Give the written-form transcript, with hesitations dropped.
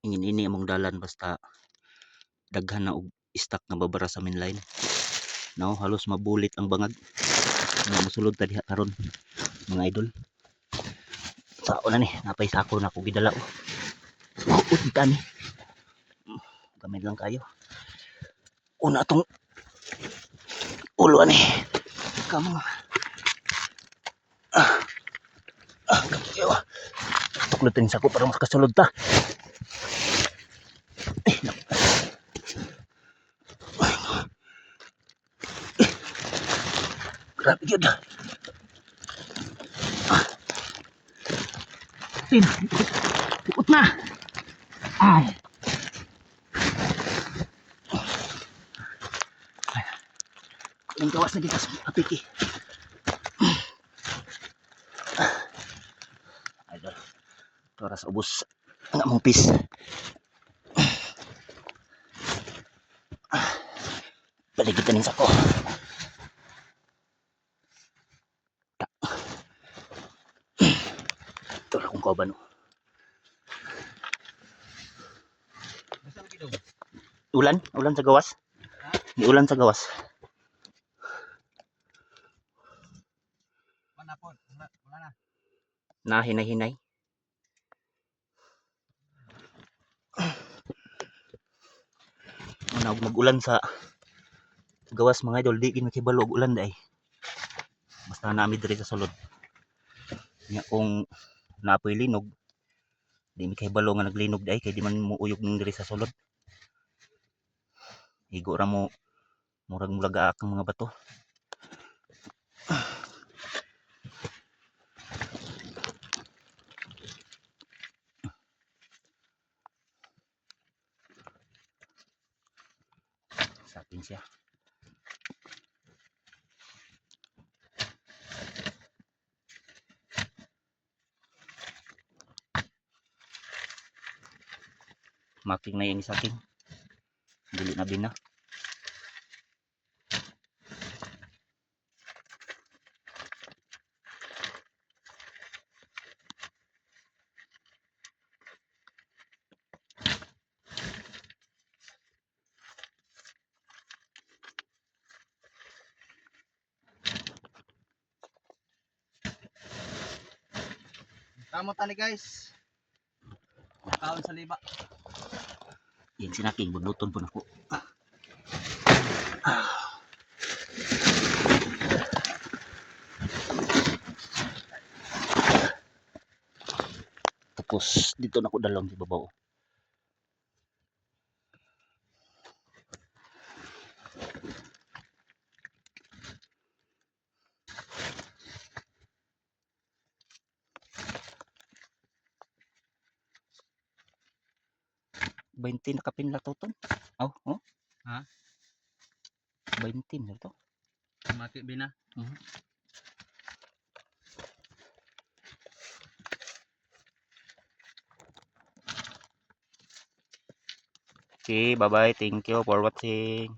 ingin-ini among dalan basta daghan na og stock nga babara sa main line. Now halos mabulit ang bangag nga mosulod ta diha karon mga idol. Sao na ni napay sako na ko gidala oh. Kita ni gamit lang kayo una tong ulo ani kamo kayo tuklutin sa ko para makasulod ta. Grabe yun. Tukot na. Ay. Yung gawas na dito sa apiki. Idol. Toras ubos ang among pis. Baligitan yung sako. Ito lang kung kauban. Ulan sa gawas. Di ulan sa gawas. Wala na. Hinay-hinay. Mag-ulan sa gawas mga idol, di kinakibalo og ulan day. Basta naami diri sa sulod. Nya kung napoy linog, di mi kahibalo nga naglinog day kay di man muuyog ning diri sa sulod. Igo ra mo murag mulaga akong mga bato. Sapin siya. Making na yung isaking. Dili na bina. Kamot tani guys. Kaon sa liba. Yan sinaking bunuton po nako. Tapos dito na ko dalawang sa babaw. Baintin na kapin lang to. Oh. Ha? 20 na to. Mati bina. Okay, bye-bye. Thank you for watching.